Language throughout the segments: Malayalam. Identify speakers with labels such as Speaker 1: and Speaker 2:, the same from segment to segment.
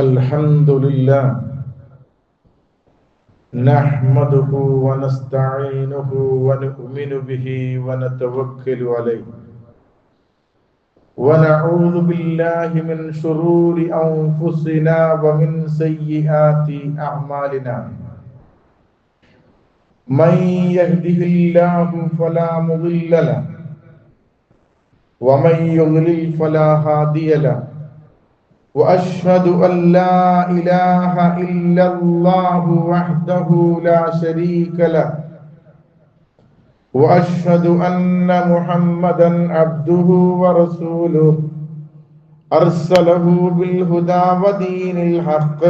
Speaker 1: الحمد لله نحمده ونستعينه ونؤمن به ونتوكل عليه ونعوذ بالله من شرور أنفسنا ومن سيئات أعمالنا من يهده الله فلا مضل له ومن يضلل فلا هادي له وأشهد أن لا إله إلا الله وحده لا شريك له وأشهد أن محمدا عبده ورسوله أرسله بالهدى ودين الحق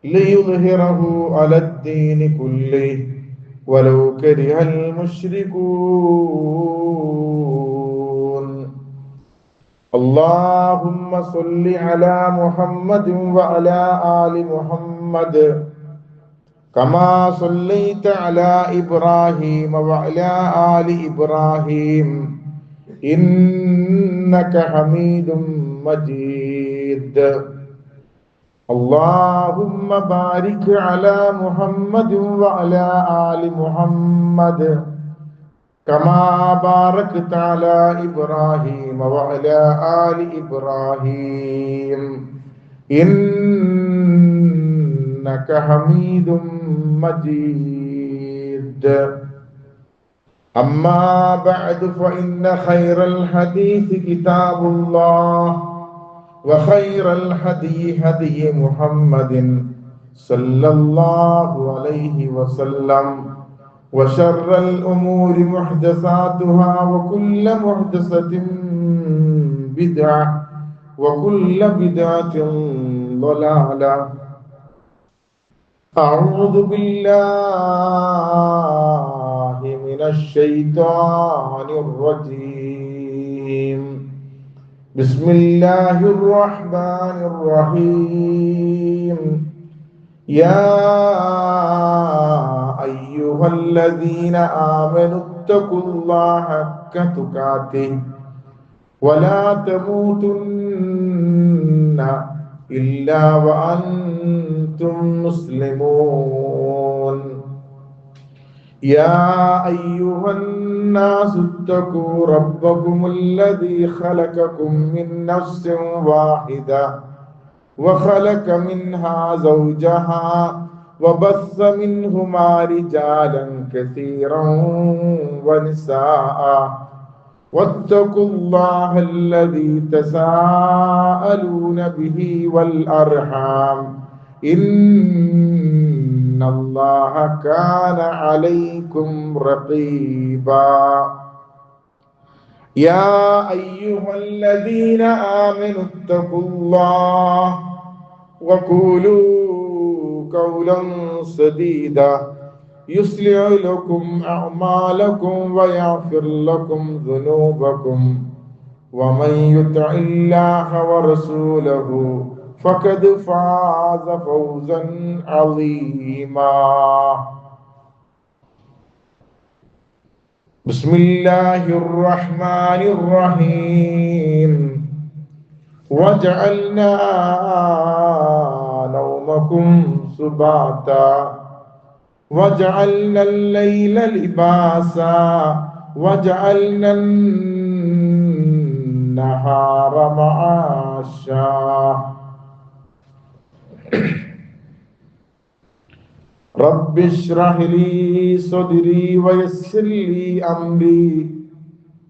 Speaker 1: ليظهره على الدين كله ولو كره المشركون اللهم صل على محمد وعلى آل محمد كما صليت على إبراهيم وعلى آل إبراهيم إنك حميد مجيد اللهم بارك على محمد وعلى آل محمد كما باركت على إبراهيم وعلى آل إبراهيم إنك حميد مجيد أما بعد فإن خير الحديث كتاب الله وخير الهدي هدي محمد صلى الله عليه وسلم وشر الأمور محدثاتها وكل محدثة بدعة وكل بدعة ضلالة أعوذ بالله من الشيطان الرجيم بسم الله الرحمن الرحيم يا أيها الذين آمنوا اتقوا الله حق تقاته ولا تموتن إلا وأنتم مسلمون يا أيها الناس اتقوا ربكم الذي خلقكم من نفس واحدة وخلق منها زوجها وبث منهما رجالا كثيرا ونساء واتقوا الله الذي تساءلون به والأرحام إن الله كان عليكم رقيبا يا أيها الذين آمنوا اتقوا الله وقولوا قولا سديدا يصلح لكم أعمالكم ويغفر لكم ذنوبكم ومن يطع الله ورسوله فقد فاز فوزا عظيما بسم الله الرحمن الرحيم وجعلنا نومكم سباتا وجعلنا الليل لباسا وجعلنا النهار معاشا رب اشرح لي صدري ويسر لي أمري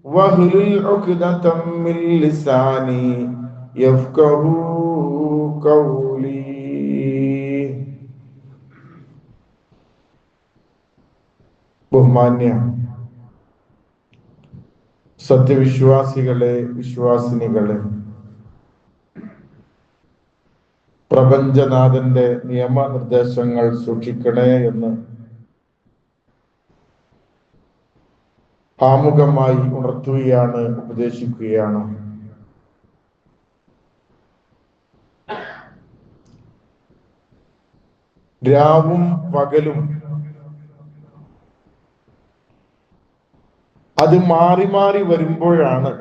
Speaker 1: واحلل عقدة من لساني يفقهوا قولي ബഹുമാന്യ സത്യവിശ്വാസികളെ, വിശ്വാസിനികളെ, പ്രപഞ്ചനാഥന്റെ നിയമനിർദ്ദേശങ്ങൾ സൂക്ഷിക്കണേ എന്ന് ആമുഖമായി ഉണർത്തുകയാണ്, ഉപദേശിക്കുകയാണ്. രാവും പകലും അത് മാറി മാറി വരുമ്പോഴാണ്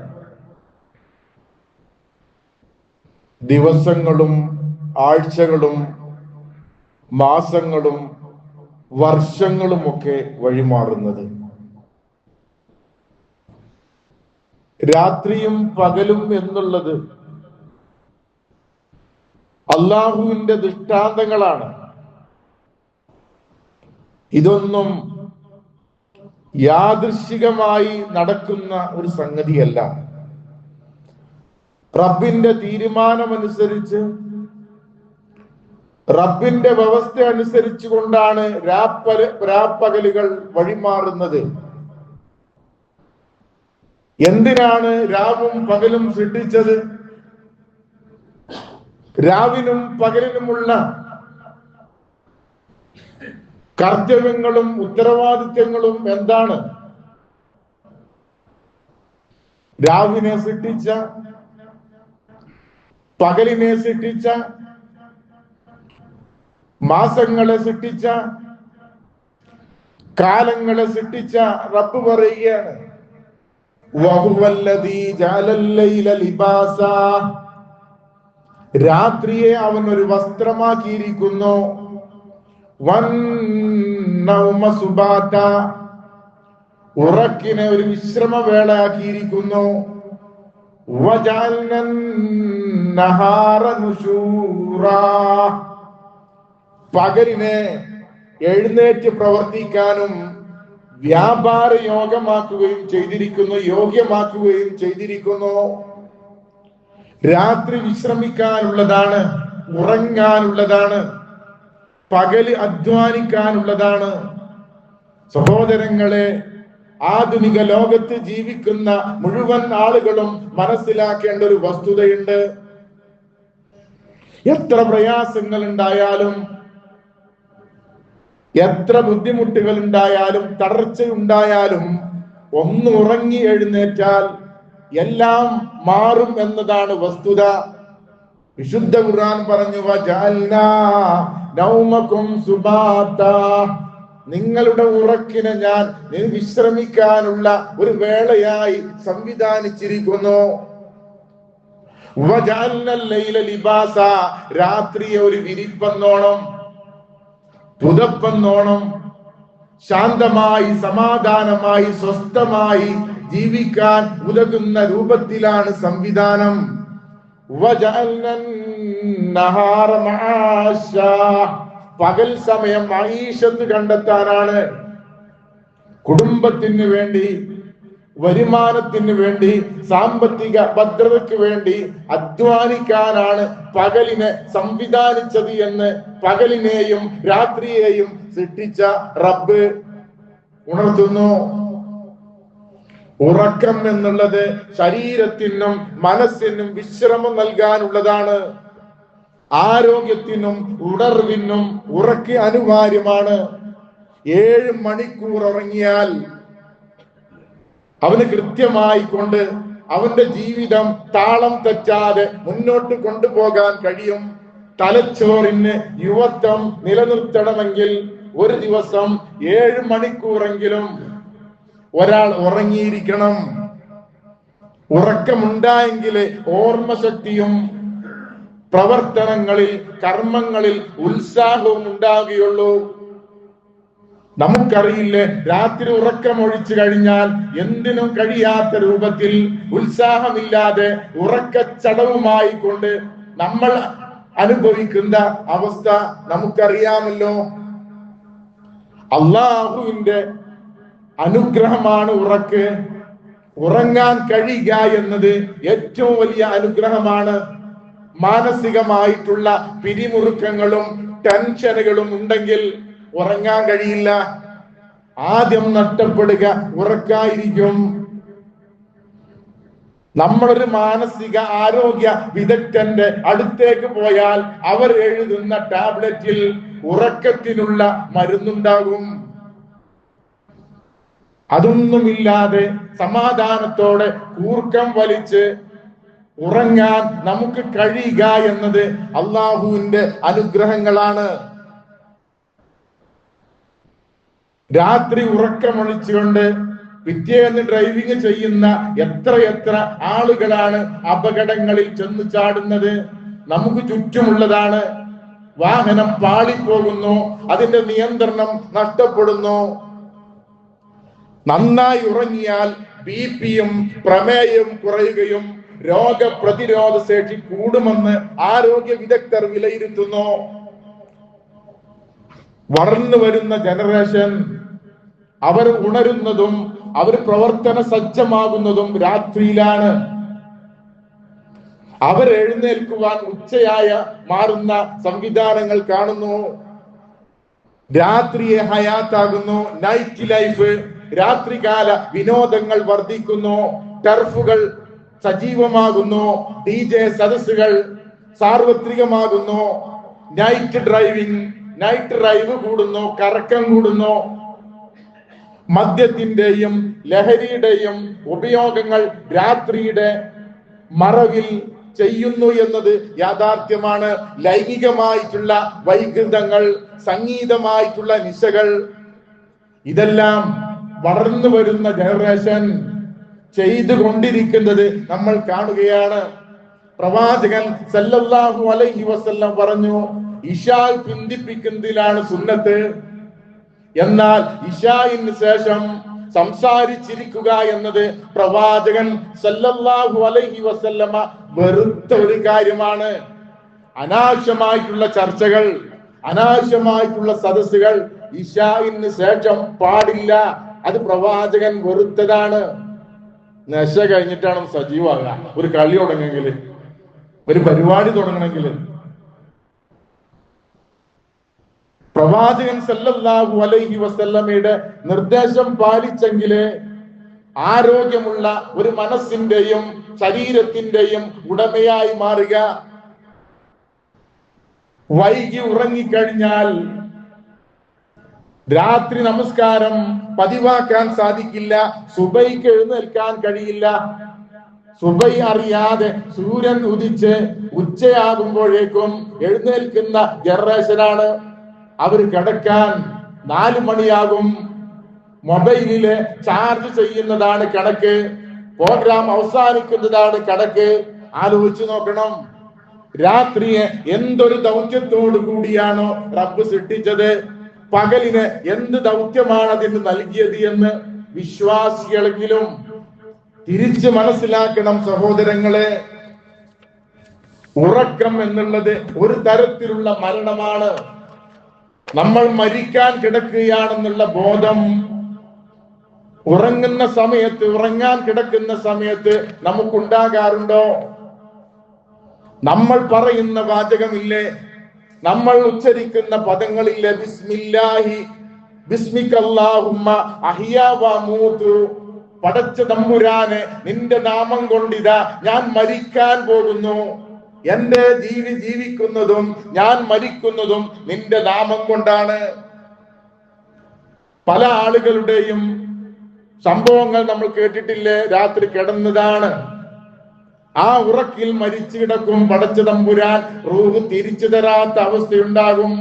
Speaker 1: ദിവസങ്ങളും ആഴ്ചകളും മാസങ്ങളും വർഷങ്ങളുമൊക്കെ വഴിമാറുന്നത്. രാത്രിയും പകലും എന്നുള്ളത് അള്ളാഹുവിന്റെ ദൃഷ്ടാന്തങ്ങളാണ്. ഇതൊന്നും യാദൃശ്ചികമായി നടക്കുന്ന ഒരു സംഗതിയല്ല. റബ്ബിന്റെ തീരുമാനമനുസരിച്ച്, റബ്ബിന്റെ വ്യവസ്ഥ അനുസരിച്ചു കൊണ്ടാണ് രാപ്പകലുകൾ വഴിമാറുന്നത്. എന്തിനാണ് രാവും പകലും സൃഷ്ടിച്ചത്? രാവിനും പകലിനുമുള്ള കർത്തവ്യങ്ങളും ഉത്തരവാദിത്വങ്ങളും എന്താണ്? രാവിനെ സൃഷ്ടിച്ച, പകലിനെ സൃഷ്ടിച്ച, മാസങ്ങളെ സൃഷ്ടിച്ച, കാലങ്ങളെ സൃഷ്ടിച്ച റബ്ബ് പറയുകയാണ്, വഹുവല്ലദീ ജഅലൽ ലൈല ലിബാസാ, രാത്രിയെ അവൻ ഒരു വസ്ത്രമാക്കിയിരിക്കുന്നു, വന്നൗമ സുബാതാ, ഉറക്കിനെ ഒരു വിശ്രമവേളയാക്കിയിരിക്കുന്നു, വജഅൽന നഹാറ നുശൂറാ, പകലിനെ എഴുന്നേറ്റ് പ്രവർത്തിക്കാനും വ്യാപാര യോഗമാക്കുകയും ചെയ്തിരിക്കുന്നു. രാത്രി വിശ്രമിക്കാനുള്ളതാണ്, ഉറങ്ങാനുള്ളതാണ്, പകല് അധ്വാനിക്കാനുള്ളതാണ്. സഹോദരങ്ങളെ, ആധുനിക ലോകത്ത് ജീവിക്കുന്ന മുഴുവൻ ആളുകളും മനസ്സിലാക്കേണ്ട ഒരു വസ്തുതയുണ്ട്. എത്ര പ്രയാസങ്ങൾ ഉണ്ടായാലും, എത്ര ബുദ്ധിമുട്ടുകൾ ഉണ്ടായാലും, തളർച്ചയുണ്ടായാലും, ഒന്ന് ഉറങ്ങി എഴുന്നേറ്റാൽ എല്ലാം മാറും എന്നതാണ് വസ്തുത. വിശുദ്ധ ഖുർആൻ പറഞ്ഞു, വജഅൽനാ നൗമകും സുബാതാ, നിങ്ങളുടെ ഉറക്കിനെ ഞാൻ വിശ്രമിക്കാനുള്ള ഒരു വേളയായി സംവിധാനിച്ചിരിക്കുന്നു. വജഅൽനൽ ലൈല ലിബാസാ, രാത്രിയെ ഒരു വിരിപ്പെന്നോണം, പുതപ്പെന്നോണം, ശാന്തമായി സമാധാനമായി സ്വസ്ഥമായി ജീവിക്കാൻ ഉതകുന്ന രൂപത്തിലാണ് സംവിധാനം. വജഅൽനൻ നഹാറ മആശാ, പകൽ സമയം മഈശത്ത് കണ്ടെത്താനാണ്, കുടുംബത്തിന് വേണ്ടി, വരുമാനത്തിന് വേണ്ടി, സാമ്പത്തിക ഭദ്രതയ്ക്ക് വേണ്ടി അധ്വാനിക്കാനാണ് പകലിനെ സംവിധാനിച്ചത് എന്ന് പകലിനെയും രാത്രിയെയും സൃഷ്ടിച്ച റബ്ബ് ഉണർത്തുന്നു. ഉറക്കം എന്നുള്ളത് ശരീരത്തിനും മനസ്സിനും വിശ്രമം നൽകാനുള്ളതാണ്. ആരോഗ്യത്തിനും ഉണർവിനും ഉറക്ക് അനിവാര്യമാണ്. 7 മണിക്കൂർ ഉറങ്ങിയാൽ അവന് കൃത്യമായി കൊണ്ട് അവന്റെ ജീവിതം താളം തെറ്റാതെ മുന്നോട്ട് കൊണ്ടുപോകാൻ കഴിയും. തലച്ചോറിന് യുവത്വം നിലനിർത്തണമെങ്കിൽ ഒരു ദിവസം 7 മണിക്കൂറെങ്കിലും ഒരാൾ ഉറങ്ങിയിരിക്കണം. ഉറക്കമുണ്ടായെങ്കിൽ ഓർമ്മശക്തിയും പ്രവർത്തനങ്ങളിൽ, കർമ്മങ്ങളിൽ ഉത്സാഹവും ഉണ്ടാകുകയുള്ളൂ. നമുക്കറിയില്ലേ, രാത്രി ഉറക്കമൊഴിച്ചു കഴിഞ്ഞാൽ എന്തിനും കഴിയാത്ത രൂപത്തിൽ ഉത്സാഹമില്ലാതെ ഉറക്കച്ചടവുമായി കൊണ്ട് നമ്മൾ അനുഭവിക്കുന്ന അവസ്ഥ നമുക്കറിയാമല്ലോ. അള്ളാഹുവിന്റെ അനുഗ്രഹമാണ് ഉറക്ക്. ഉറങ്ങാൻ കഴിയുക എന്നത് ഏറ്റവും വലിയ അനുഗ്രഹമാണ്. മാനസികമായിട്ടുള്ള പിരിമുറുക്കങ്ങളും ടെൻഷനുകളും ഉണ്ടെങ്കിൽ ഉറങ്ങാൻ കഴിയില്ല. ആദ്യം നഷ്ടപ്പെടുക ഉറക്കായിരിക്കും. നമ്മളൊരു മാനസിക ആരോഗ്യ വിദഗ്ധന്റെ അടുത്തേക്ക് പോയാൽ അവർ എഴുതുന്ന ടാബ്ലറ്റിൽ ഉറക്കത്തിനുള്ള മരുന്നുണ്ടാകും. അതൊന്നുമില്ലാതെ സമാധാനത്തോടെ കൂർക്കം വലിച്ച് ഉറങ്ങാൻ നമുക്ക് കഴിയുക എന്നത് അള്ളാഹുവിന്റെ അനുഗ്രഹങ്ങളാണ്. രാത്രി ഉറക്കമൊഴിച്ചുകൊണ്ട് പിറ്റേന്ന് ഡ്രൈവിംഗ് ചെയ്യുന്ന എത്ര ആളുകളാണ് അപകടങ്ങളിൽ ചെന്നു ചാടുന്നത്. നമുക്ക് ചുറ്റുമുള്ളതാണ്. വാഹനം പാളിപ്പോകുന്നു, അതിന്റെ നിയന്ത്രണം നഷ്ടപ്പെടുന്നു. നന്നായി ഉറങ്ങിയാൽ ബിപിയും പ്രമേയവും കുറയുകയും രോഗപ്രതിരോധ ശേഷി കൂടുമെന്ന് ആരോഗ്യ വിദഗ്ധർ വിലയിരുത്തുന്നു. വളർന്നു വരുന്ന ജനറേഷൻ അവർ ഉണരുന്നതും അവർ പ്രവർത്തന സജ്ജമാകുന്നതും രാത്രിയിലാണ്. അവർ എഴുന്നേൽക്കുവാൻ ഉച്ചയായ മാറുന്ന സംവിധാനങ്ങൾ കാണുന്നു. രാത്രിയെ ഹയാത്താകുന്നു. നൈറ്റ് ലൈഫ്, രാത്രികാല വിനോദങ്ങൾ വർദ്ധിക്കുന്നു. ടർഫുകൾ സജീവമാകുന്നു. DJ സദസ്സുകൾ സാർവത്രികമാകുന്നു. നൈറ്റ് ഡ്രൈവ് കൂടുന്നു. കറക്കം കൂടുന്നു. മദ്യത്തിന്റെയും ലഹരിയുടെയും ഉപയോഗങ്ങൾ രാത്രിയുടെ മറവിൽ ചെയ്യുന്നു എന്നത് യാഥാർത്ഥ്യമാണ്. ലൈംഗികമായിട്ടുള്ള വൈകൃതങ്ങൾ, സംഗീതമായിട്ടുള്ള നിശകൾ, ഇതെല്ലാം വളർന്നു വരുന്ന ജനറേഷൻ ചെയ്തുകൊണ്ടിരിക്കുന്നത് നമ്മൾ കാണുകയാണ്. പ്രവാചകൻ സല്ലല്ലാഹു അലൈഹി വസല്ലം പറഞ്ഞു, ഇശാ പിന്തിപ്പിക്കുന്നതിലാണ് സുന്നത്ത്. എന്നാൽ ഇശായിന് ശേഷം സംസാരിച്ചിരിക്കുക എന്നത് പ്രവാചകൻ സല്ലല്ലാഹു അലൈഹി വസല്ലമ വെറുത്ത ഒരു കാര്യമാണ്. അനാവശ്യമായിട്ടുള്ള ചർച്ചകൾ, അനാവശ്യമായിട്ടുള്ള സദസ്സുകൾ ഇശായിന് ശേഷം പാടില്ല. അത് പ്രവാചകൻ വെറുത്തതാണ്. നശ കഴിഞ്ഞിട്ടാണ് സജീവാകുക. ഒരു കളി തുടങ്ങണമെങ്കിൽ, ഒരു പരിപാടി തുടങ്ങണമെങ്കിൽ പ്രവാചകൻ സല്ലല്ലാഹു അലൈഹി വസല്ലമയുടെ നിർദ്ദേശം പാലിച്ചെങ്കിലേ ആരോഗ്യമുള്ള ഒരു മനസ്സിന്റെയും ശരീരത്തിന്റെയും ഉടമയായി മാറുക. വൈകി ഉറങ്ങിക്കഴിഞ്ഞാൽ രാത്രി നമസ്കാരം പതിവാക്കാൻ സാധിക്കില്ല. സുബൈക്ക് എഴുന്നേൽക്കാൻ കഴിയില്ല. സുബൈ അറിയാതെ സൂര്യൻ ഉദിച്ച് ഉച്ചയാകുമ്പോഴേക്കും എഴുന്നേൽക്കുന്ന ജനറേഷനാണ്. അവർ കിടക്കാൻ 4 മണിയാകും. മൊബൈലില് ചാർജ് ചെയ്യുന്നതാണ് കണക്ക്. പ്രോഗ്രാം അവസാനിക്കുന്നതാണ് കണക്ക്. ആലോചിച്ചു നോക്കണം. രാത്രിയെ എന്തൊരു ദൗത്യത്തോടു കൂടിയാണോ റബ്ബ് സൃഷ്ടിച്ചത്, പകലിന് എന്ത് ദൗത്യമാണ് അതിന് നൽകിയത് എന്ന് വിശ്വാസികളെങ്കിലും തിരിച്ചു മനസ്സിലാക്കണം. സഹോദരങ്ങളെ, ഉറക്കം എന്നുള്ളത് ഒരു തരത്തിലുള്ള മരണമാണ്. നമ്മൾ മരിക്കാൻ കിടക്കുകയാണെന്നുള്ള ബോധം ഉറങ്ങുന്ന സമയത്ത്, ഉറങ്ങാൻ കിടക്കുന്ന സമയത്ത് നമുക്കുണ്ടാകാറുണ്ടോ? നമ്മൾ പറയുന്ന വാചകമില്ലേ, നമ്മൾ ഉച്ചരിക്കുന്ന പദങ്ങളില്ലേ, ബിസ്മില്ലാഹി ബിസ്മിക്കല്ലാഹുമ്മ അഹ്യാ വഅമൂതു, പടച്ച തമ്പുരാനെ നിന്റെ നാമം കൊണ്ടിതാ ഞാൻ മരിക്കാൻ പോകുന്നു. എന്റെ ജീവിക്കുന്നതും ഞാൻ മരിക്കുന്നതും നിന്റെ നാമം കൊണ്ടാണ്. പല ആളുകളുടെയും സംഭവങ്ങൾ നമ്മൾ കേട്ടിട്ടില്ലേ? രാത്രി കിടന്നതാണ്, ആ ഉറക്കിൽ മരിച്ചു കിടക്കും. പടച്ച തമ്പുരാൻ റൂഹ് തിരിച്ചു തരാത്ത അവസ്ഥയുണ്ടാകും.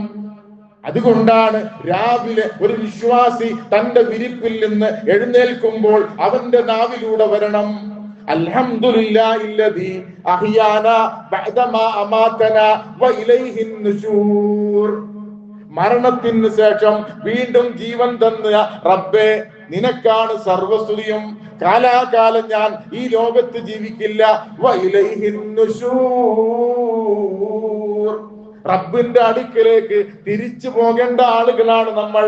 Speaker 1: അതുകൊണ്ടാണ് രാവിലെ ഒരു വിശ്വാസി തന്റെ വിരിപ്പിൽ നിന്ന് എഴുന്നേൽക്കുമ്പോൾ അവന്റെ നാവിലൂടെ വരണം, അൽഹംദുലില്ലാഹില്ലദീ അഹ്യാനാ ബഅദമാ അമാതനാ വഇലൈഹിൻ നുശൂർ. മരണത്തിന് ശേഷം വീണ്ടും ജീവൻ തന്ന റബ്ബേ, നിനക്കാണ് സർവസ്തുതിയും. കാലാകാലം ഞാൻ ഈ ലോകത്ത് ജീവിക്കില്ല. വഇലൈഹിൻ നുശൂർ. റബ്ബിന്റെ അടുക്കലേക്ക് തിരിച്ചു പോകേണ്ട ആളുകളാണ് നമ്മൾ.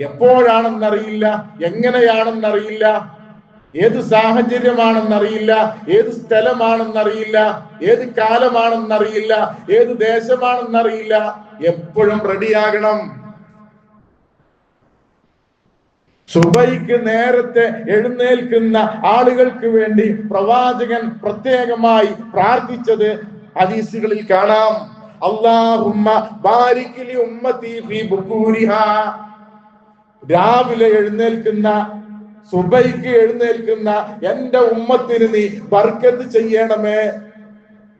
Speaker 1: എപ്പോഴാണെന്നറിയില്ല, എങ്ങനെയാണെന്നറിയില്ല, ഏത് സാഹചര്യമാണെന്നറിയില്ല, ഏത് സ്ഥലമാണെന്നറിയില്ല, ഏത് കാലമാണെന്നറിയില്ല, ഏത് ദേശമാണെന്നറിയില്ല. എപ്പോഴും റെഡിയാകണം. സുബൈക്ക് നേരത്തെ എഴുന്നേൽക്കുന്ന ആളുകൾക്ക് വേണ്ടി പ്രവാചകൻ പ്രത്യേകമായി പ്രാർത്ഥിച്ചത് ഹദീസുകളിൽ കാണാം. അല്ലാഹുമ്മ ബാരിക് ലി ഉമ്മത്തി ഫീ ബുകൂരിഹാ. രാവിലെ എഴുന്നേൽക്കുന്ന, സുബൈക്ക് എഴുന്നേൽക്കുന്ന എന്റെ ഉമ്മത്തിന് നീ ബർക്കത്ത് ചെയ്യണമേ.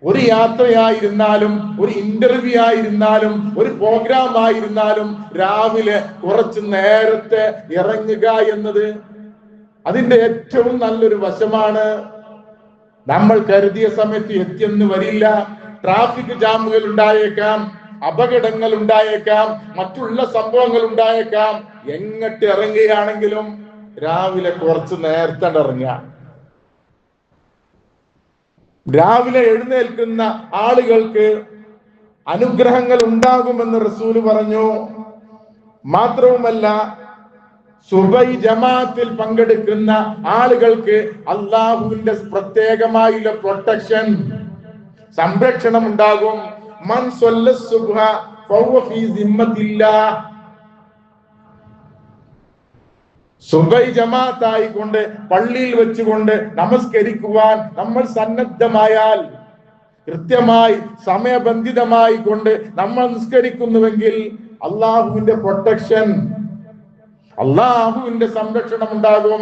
Speaker 1: ഒരു യാത്രയായിരുന്നാലും, ഒരു ഇന്റർവ്യൂ ആയിരുന്നാലും, ഒരു പ്രോഗ്രാം ആയിരുന്നാലും രാവിലെ കുറച്ച് നേരത്തെ ഇറങ്ങുക എന്നത് അതിന്റെ ഏറ്റവും നല്ലൊരു വശമാണ്. നമ്മൾ കരുതിയ സമയത്ത് എത്തിയെന്ന് വരില്ല. ട്രാഫിക് ജാമുകൾ ഉണ്ടായേക്കാം, അപകടങ്ങൾ ഉണ്ടായേക്കാം, മറ്റുള്ള സംഭവങ്ങൾ ഉണ്ടായേക്കാം. എങ്ങട്ട് ഇറങ്ങുകയാണെങ്കിലും രാവിലെ കുറച്ച് നേരത്തെ ഇറങ്ങുക. രാവിലെ എഴുന്നേൽക്കുന്ന ആളുകൾക്ക് അനുഗ്രഹങ്ങൾ ഉണ്ടാകുമെന്ന് റസൂല് പറഞ്ഞു. മാത്രവുമല്ല, സുബൈ ജമാഅത്തിൽ പങ്കെടുക്കുന്ന ആളുകൾക്ക് അള്ളാഹുവിന്റെ പ്രത്യേകമായുള്ള പ്രൊട്ടക്ഷൻ, സംരക്ഷണം ഉണ്ടാകും. മൻ സ്വല്ല സുബ്ഹ ഫഹുവ ഫീ സിമ്മത്തില്ലാഹ്. സുബൈ ജമാഅത്തായിക്കൊണ്ട് പള്ളിയിൽ വെച്ചുകൊണ്ട് നമസ്കരിക്കുവാൻ നമ്മൾ സന്നദ്ധമായാൽ, കൃത്യമായി സമയബന്ധിതമായി കൊണ്ട് നമ്മൾ നിസ്കരിക്കുന്നുവെങ്കിൽ അള്ളാഹുവിന്റെ പ്രൊട്ടക്ഷൻ, അള്ളാഹുവിന്റെ സംരക്ഷണം ഉണ്ടാകും.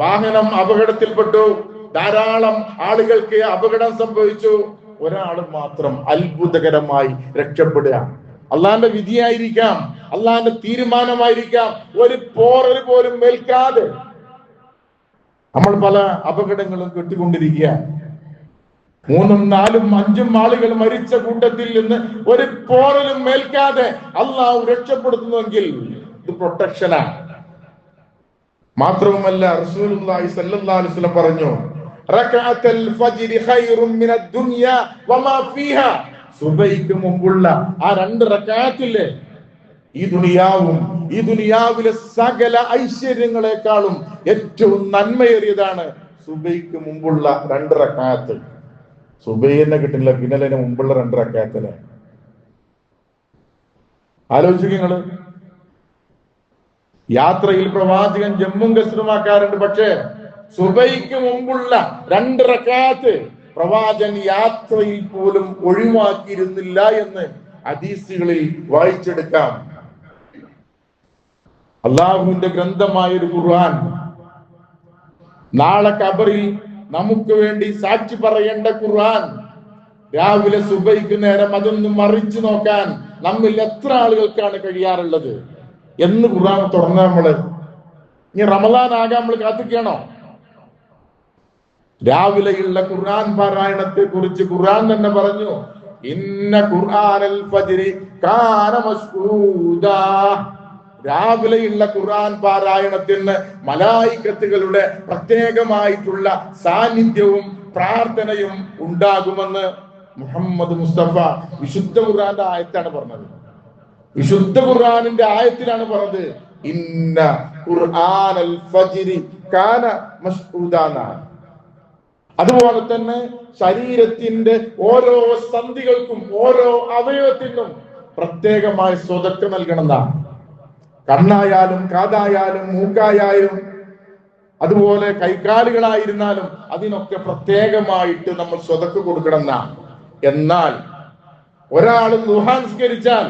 Speaker 1: വാഹനം അപകടത്തിൽപ്പെട്ടു, ധാരാളം ആളുകൾക്ക് അപകടം സംഭവിച്ചു, ഒരാൾ മാത്രം അത്ഭുതകരമായി രക്ഷപ്പെടുക. അള്ളാന്റെ വിധിയായിരിക്കാം, അള്ളാന്റെ തീരുമാനമായിരിക്കാം. ഒരു പോറൽ പോലും മേൽക്കാതെ നമ്മൾ പല അപകടങ്ങളും കെട്ടിക്കൊണ്ടിരിക്കുക. 3, 4, 5 ആളുകൾ മരിച്ച കൂട്ടത്തിൽ നിന്ന് ഒരു പോറലും മേൽക്കാതെ അള്ളാഹു രക്ഷപ്പെടുത്തുന്നുവെങ്കിൽ ഇത് പ്രൊട്ടക്ഷനാണ്. മാത്രവുമല്ല, റസൂലുള്ളാഹി സ്വല്ലല്ലാഹു അലൈഹി വസല്ലം പറഞ്ഞു, റകഅത്തുൽ ഫജ്രി ഖൈറും മിനദ് ദുനിയ വമാ ഫീഹാ. സുബൈക്ക് മുമ്പുള്ള ആ 2 റകഅത്തില്ലേ, ഈ ദുനിയാവും ഈ ദുനിയാവിലെ സകല ഐശ്വര്യങ്ങളെക്കാളും ഏറ്റവും നന്മയേറിയതാണ് സുബൈക്ക് മുമ്പുള്ള 2 റകഅത്ത്. സുബൈ തന്നെ കിട്ടില്ല, പിന്നെ അതിന് മുമ്പുള്ള 2 റകഅത്തിനെ ആലോചിക്കുക നിങ്ങള്. യാത്രയിൽ പ്രവാചകൻ ജമ്മും കസ്റുമാക്കാറുണ്ട്, പക്ഷേ സുബൈക്ക് മുമ്പുള്ള 2 റകഅത്ത് പ്രവാചകൻ യാത്രയിൽ പോലും ഒഴിവാക്കിയിരുന്നില്ല എന്ന് ഹദീസുകളിൽ വായിച്ചെടുക്കാം. അള്ളാഹുവിന്റെ ഗ്രന്ഥമായ ഒരു ഖുർആൻ നാളെ ഖബറിൽ നമുക്ക് വേണ്ടി സാക്ഷി പറയേണ്ട ഖുർആൻ, രാവിലെ സുബൈക്ക് നേരം അതൊന്ന് മറിച്ചു നോക്കാൻ നമ്മിൽ എത്ര ആളുകൾക്കാണ് കഴിയാറുള്ളത് എന്ന് ഖുർആൻ തുറന്ന നമ്മള്. ഇനി റമദാൻ ആകാൻ നമ്മൾ കാത്തിക്കണോ? രാവിലെയുള്ള ഖുർആൻ പാരായണത്തെ കുറിച്ച് ഖുർആൻ തന്നെ പറഞ്ഞു, ഇന്ന ഖുർആനൽ ഫജ്രി കാന മശ്ഹൂദാ. രാവിലെയുള്ള ഖുർആൻ പാരായണത്തിന് മലായികത്തുകളുടെ പ്രത്യേകമായിട്ടുള്ള സാന്നിധ്യവും പ്രാർത്ഥനയും ഉണ്ടാകുമെന്ന് മുഹമ്മദ് മുസ്തഫ വിശുദ്ധ ഖുർആന്റെ ആയത്താണ് പറഞ്ഞത്. വിശുദ്ധ ഖുർആനിന്റെ ആയത്തിലാണ് പറഞ്ഞത്, ഇന്ന ഖുർആനൽ ഫജ്രി കാന മശ്ഹൂദാ. അതുപോലെ തന്നെ ശരീരത്തിന്റെ ഓരോ സന്ധികൾക്കും ഓരോ അവയവത്തിനും പ്രത്യേകമായ സ്വതക്ക നൽകണമെന്നാണ്. കണ്ണായാലും കാതായാലും മൂക്കായാലും അതുപോലെ കൈകാലുകളായിരുന്നാലും അതിനൊക്കെ പ്രത്യേകമായിട്ട് നമ്മൾ സ്വതക്ക കൊടുക്കണമെന്നാണ്. എന്നാൽ ഒരാൾ ദുഹാൻസ്കരിച്ചാൽ,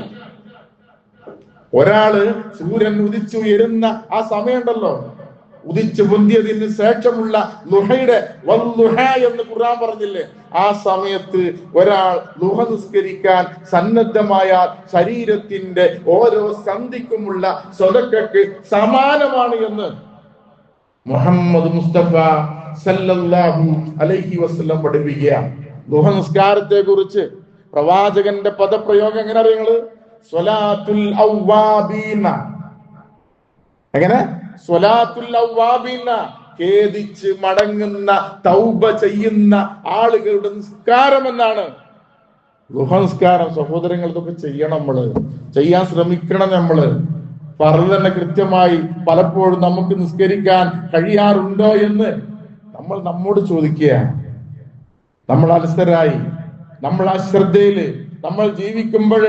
Speaker 1: ഒരാള് സൂര്യൻ ഉദിച്ചുയരുന്ന ആ സമയമുണ്ടല്ലോ, ഉദിച്ചു പൊന്തിയതിന് ശേഷമുള്ള ലുഹയുടെ വല്ലുഹ എന്ന് ഖുർആൻ പറഞ്ഞില്ലേ, ആ സമയത്ത് ഒരാൾ ലുഹ നിസ്കരിക്കാൻ സന്നദ്ധമായ ശരീരത്തിന്റെ ഓരോ സന്ധിക്കുമുള്ള സ്വതക്കക്ക് സമാനമാണ് എന്ന് മുഹമ്മദ് മുസ്തഫ സല്ലല്ലാഹു അലൈഹി വസല്ലം പഠിപ്പിക്കുക. ലുഹ നിസ്കാരത്തെ കുറിച്ച് പ്രവാചകന്റെ പദപ്രയോഗം എങ്ങനെ അറിയങ്ങള്? സ്വലാത്തുൽ അവ്വാബീന. എങ്ങനെ? സ്വലാത്തുൽ അവ്വാബീന, ഖേദിച്ച് മടങ്ങുന്ന തൗബ ചെയ്യുന്ന ആളുകളുടെ നിസ്കാരം എന്നാണ്. ളുഹ നിസ്കാരം സഹോദരങ്ങൾ, ഇതൊക്കെ ചെയ്യണം, നമ്മള് ചെയ്യാൻ ശ്രമിക്കണം. നമ്മള് ഫർള് തന്നെ കൃത്യമായി പലപ്പോഴും നമുക്ക് നിസ്കരിക്കാൻ കഴിയാറുണ്ടോ എന്ന് നമ്മൾ നമ്മോട് ചോദിക്കുക. നമ്മൾ അലസരായി, നമ്മൾ അശ്രദ്ധയില് നമ്മൾ ജീവിക്കുമ്പോൾ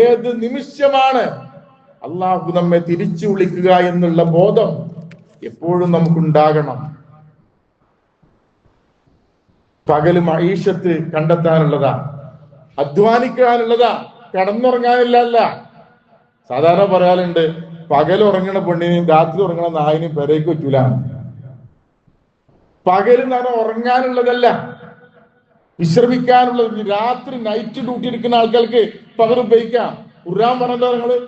Speaker 1: ഏത് നിമിഷമാണ് അള്ളാഹു നമ്മെ തിരിച്ചു വിളിക്കുക എന്നുള്ള ബോധം എപ്പോഴും നമുക്കുണ്ടാകണം. പകല് മഈഷത്ത് കണ്ടെത്താനുള്ളതാ, അധ്വാനിക്കാനുള്ളതാ, കടന്നുറങ്ങാനില്ല. സാധാരണ പറയാറുണ്ട്, പകൽ ഉറങ്ങണ പെണ്ണിനെയും രാത്രി ഉറങ്ങണ നായിനെയും പെരേക്ക് പറ്റൂല. പകല് എന്ന് പറഞ്ഞാൽ ഉറങ്ങാനുള്ളതല്ല, വിശ്രമിക്കാനുള്ളത്. രാത്രി നൈറ്റ് ഡ്യൂട്ടി എടുക്കുന്ന ആൾക്കാർക്ക് പകൽ ഉപയോഗിക്കാം. ഖുർആൻ പറഞ്ഞത് നിങ്ങള്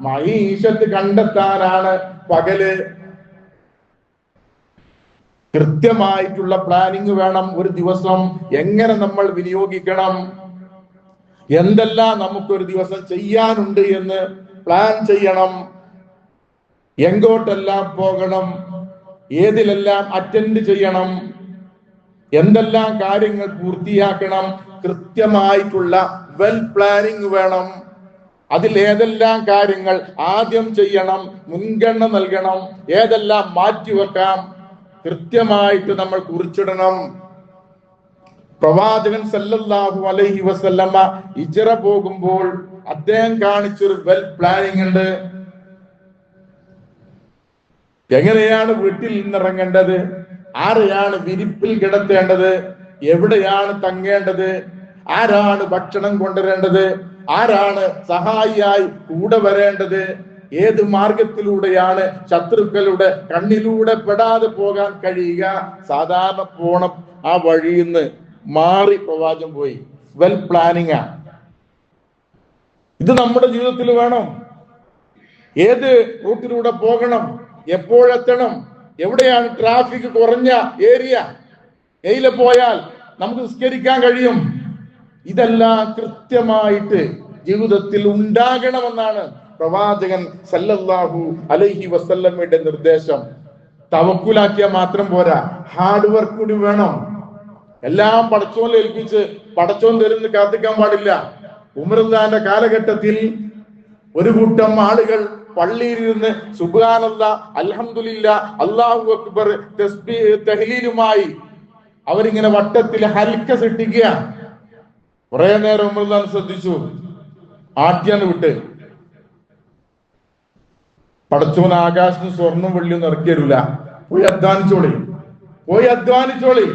Speaker 1: മഈഷത്ത് കണ്ടെത്താനാണ് പകല്. കൃത്യമായിട്ടുള്ള പ്ലാനിങ് വേണം. ഒരു ദിവസം എങ്ങനെ നമ്മൾ വിനിയോഗിക്കണം, എന്തെല്ലാം നമുക്കൊരു ദിവസം ചെയ്യാനുണ്ട് എന്ന് പ്ലാൻ ചെയ്യണം. എങ്ങോട്ടെല്ലാം പോകണം, ഏതിലെല്ലാം അറ്റൻഡ് ചെയ്യണം, എന്തെല്ലാം കാര്യങ്ങൾ പൂർത്തിയാക്കണം. കൃത്യമായിട്ടുള്ള വെൽ പ്ലാനിങ് വേണം. അതിൽ ഏതെല്ലാം കാര്യങ്ങൾ ആദ്യം ചെയ്യണം, മുൻഗണന നൽകണം, ഏതെല്ലാം മാറ്റിവെക്കാം, കൃത്യമായിട്ട് നമ്മൾ കുറിച്ചിടണം. പ്രവാചകൻ സല്ലല്ലാഹു അലൈഹി വസല്ലമ ഹിജ്റ പോകുമ്പോൾ അദ്ദേഹം കാണിച്ചൊരു വെൽ പ്ലാനിങ് ഉണ്ട്. എങ്ങനെയാണ് വീട്ടിൽ നിന്നിറങ്ങേണ്ടത്, ആരെയാണ് വിരിപ്പിൽ കിടത്തേണ്ടത്, എവിടെയാണ് തങ്ങേണ്ടത്, ആരാണ് ഭക്ഷണം കൊണ്ടുവരേണ്ടത്, ആരാണ് സഹായിയായി കൂടെ വരേണ്ടത്, ഏത് മാർഗത്തിലൂടെയാണ് ശത്രുക്കളുടെ കണ്ണിലൂടെ പെടാതെ പോകാൻ കഴിയുക. സാധാരണ പോണ ആ വഴിയിൽ നിന്ന് മാറി പ്രവാചകൻ പോയി. Well planning. ഇത് നമ്മുടെ ജീവിതത്തിൽ വേണം. ഏത് റൂട്ടിലൂടെ പോകണം, എപ്പോഴെത്തണം, എവിടെയാണ് ട്രാഫിക് കുറഞ്ഞ ഏരിയ, എയിലെ പോയാൽ നമുക്ക് നിസ്കരിക്കാൻ കഴിയും, ഇതെല്ലാം കൃത്യമായിട്ട് ജീവിതത്തിൽ ഉണ്ടാകണമെന്നാണ് പ്രവാചകൻ സല്ലല്ലാഹു അലൈഹി വസല്ലമയുടെ നിർദ്ദേശം. തവക്കുലാക്കിയാൽ മാത്രം പോരാ, ഹാർഡ് വർക്ക് കൂടി വേണം. എല്ലാം പടച്ചോനെ ഏൽപ്പിച്ച് പടച്ചോൻ തരുന്ന് കാത്തിക്കാൻ പാടില്ല. ഉമറുല്ലാന്റെ കാലഘട്ടത്തിൽ ഒരു കൂട്ടം ആളുകൾ പള്ളിയിൽ നിന്ന് സുബ്ഹാനല്ലാഹ്, അൽഹംദുലില്ലാഹ്, അല്ലാഹു അക്ബർ, തസ്ബീഹ്, തഹ്ലീലുമായി അവരിങ്ങനെ വട്ടത്തിൽ ഹൽക്ക സൃഷ്ടിക്കുക. കുറെ നേരം ഉമറുല്ലാൻ ശ്രദ്ധിച്ചു, ആദ്യാണ് വിട്ട്. പടച്ചോൻ ആകാശത്ത് സ്വർണ്ണം വെള്ളിയൊന്നും ഇറക്കിയരില്ല. പോയി അധ്വാനിച്ചോളി.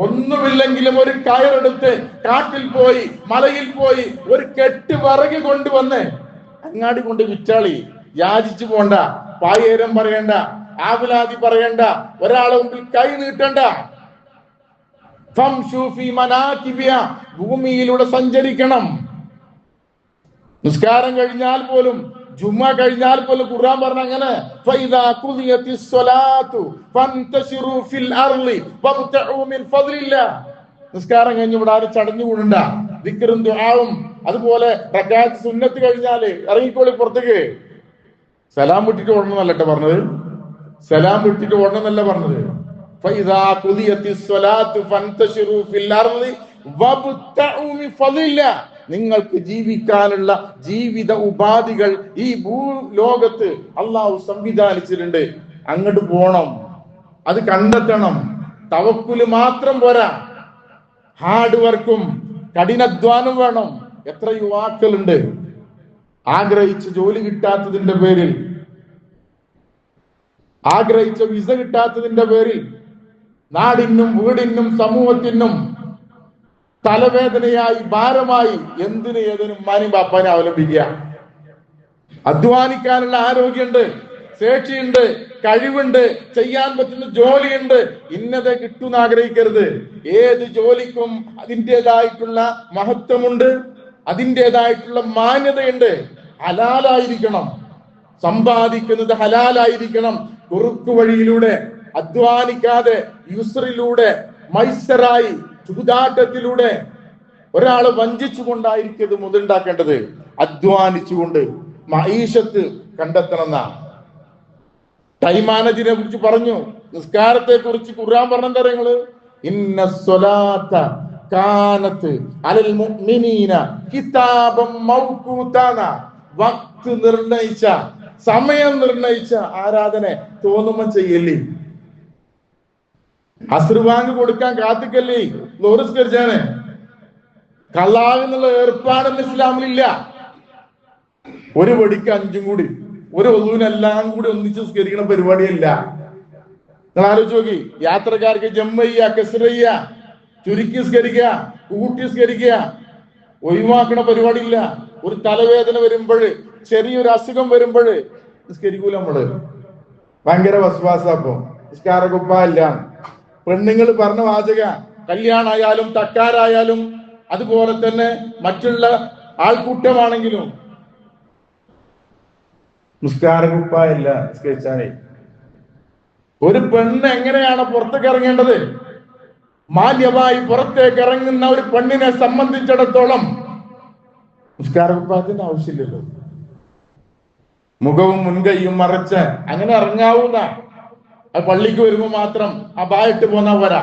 Speaker 1: ഒന്നുമില്ലെങ്കിലും ഒരു കയറെടുത്ത് കാട്ടിൽ പോയി, മലയിൽ പോയി ഒരു കെട്ട് വിറക് കൊണ്ടുവന്ന് അങ്ങാടി കൊണ്ട് വിറ്റാളി. യാചിച്ചു പോണ്ട, പായേരം പറയണ്ട, ആവലാതി പറയണ്ട, ഒരാളെ മുമ്പിൽ കൈ നീട്ടണ്ട. ഭൂമിയിലൂടെ സഞ്ചരിക്കണം. നിസ്കാരം കഴിഞ്ഞാൽ പോലും, ജുമ കഴിഞ്ഞാൽ പോലും ഖുർആൻ പറഞ്ഞ അങ്ങനെ, നിസ്കാരം കഴിഞ്ഞ് ഇവിടെ ആരും ചടഞ്ഞു കൂടണ്ട. ദിക്റും ദുആവും അതുപോലെ റക്അത്ത് സുന്നത്ത് കഴിഞ്ഞാല് ഇറങ്ങിക്കോളി പുറത്തേക്ക്. സലാം വിട്ടിട്ട് ഓടണമെന്നല്ല പറഞ്ഞത്, സലാം വിട്ടിട്ട് ഓടണമെന്നല്ല പറഞ്ഞത്. നിങ്ങൾക്ക് ജീവിക്കാനുള്ള ജീവിത ഉപാധികൾ ഈ ഭൂലോകത്ത് അള്ളാഹു സംവിധാനിച്ചിട്ടുണ്ട്. അങ്ങോട്ട് പോണം, അത് കണ്ടെത്തണം. തവക്കുല് മാത്രം പോരാ, ഹാർഡ് വർക്കും കഠിനാധ്വാനം വേണം. എത്ര യുവാക്കളുണ്ട് ആഗ്രഹിച്ച ജോലി കിട്ടാത്തതിന്റെ പേരിൽ, ആഗ്രഹിച്ച വിസ കിട്ടാത്തതിന്റെ പേരിൽ നാടിനും വീടിനും സമൂഹത്തിനും തലവേദനയായി, ഭാരമായി, എന്തിന് ഏതിനും മാനി ബാപ്പാനെ അവലംബിക്കുക. അധ്വാനിക്കാനുള്ള ആരോഗ്യമുണ്ട്, ശേഷിയുണ്ട്, കഴിവുണ്ട്, ചെയ്യാൻ പറ്റുന്ന ജോലിയുണ്ട്. ഇന്നതെ കിട്ടുമെന്ന് ആഗ്രഹിക്കരുത്. ഏത് ജോലിക്കും അതിൻ്റെതായിട്ടുള്ള മഹത്വമുണ്ട്, അതിൻ്റെതായിട്ടുള്ള മാന്യതയുണ്ട്. ഹലാലായിരിക്കണം, സമ്പാദിക്കുന്നത് ഹലാലായിരിക്കണം. കുറുക്കു വഴിയിലൂടെ അധ്വാനിക്കാതെ യുസ്റിലൂടെ, മൈസറായി, ചൂതാട്ടത്തിലൂടെ ഒരാള് വഞ്ചിച്ചുകൊണ്ടായിരിക്കരുത് മുതലുണ്ടാക്കേണ്ടത്. അധ്വാനിച്ചുകൊണ്ട് മഈഷത്ത് കണ്ടെത്തണം. ടൈം മാനേജിനെ കുറിച്ച് പറഞ്ഞു, നിസ്കാരത്തെ കുറിച്ച് ഖുർആൻ പറഞ്ഞെന്താ നിങ്ങള്, ഇന്ന സ്വലാത്ത കാനത്ത് അലൽ മുഅ്മിനീന കിതാബം മൗഖൂതാന. വക്ത് നിർണയിച്ച, സമയം നിർണയിച്ച ആരാധന തോന്നുമ്പോൾ ചെയ്യല്ലേ. അസ്ർവാങ്ക് കൊടുക്കാൻ കാത്തിക്കല്ലേ ലോറിസ്കരിച്ചാണ്. കള്ളാവെന്നുള്ള ഏർപ്പാടൊന്നും ഇസ്ലാമിലില്ല. ഒരു വെടിക്ക് 5 കൂടി, ഒരു ഒന്നുവിനെല്ലാം കൂടി ഒന്നിച്ച് സ്കരിക്കണ പരിപാടിയല്ല. നിങ്ങൾ ആലോചിച്ച് നോക്കി, യാത്രക്കാർക്ക് ജമ്മയ്യ, കസ്റയ്യ, ചുരുക്കി സ്കരിക്കുക, കൂട്ടി സ്കരിക്കുക, ഒഴിവാക്കണ പരിപാടിയില്ല. ഒരു തലവേദന വരുമ്പോഴ്, ചെറിയൊരു അസുഖം വരുമ്പോഴ് നിസ്കരിക്കൂല. നമ്മള് ഭയങ്കര വസ്വാസാപ്പോ നിസ്കാരക്കുപ്പല്ല. പെണ്ണുങ്ങൾ പറഞ്ഞ വാചക, കല്യാണായാലും തക്കാരായാലും അതുപോലെ തന്നെ മറ്റുള്ള ആൾക്കൂട്ടമാണെങ്കിലും നിസ്കാരക്കുപ്പല്ല നിസ്കരിച്ചാലേ. ഒരു പെണ്ണ് എങ്ങനെയാണ് പുറത്തേക്ക് ഇറങ്ങേണ്ടത്? മാന്യമായി പുറത്തേക്ക് ഇറങ്ങുന്ന ഒരു പെണ്ണിനെ സംബന്ധിച്ചിടത്തോളം നിസ്കാരത്തിന്റെ ആവശ്യമില്ലല്ലോ. മുഖവും മുൻകൈയും മറച്ച് അങ്ങനെ ഇറങ്ങാവുന്ന, പള്ളിക്ക് വരുമ്പോ മാത്രം അബായിട്ട് പോന്നാ പോരാ.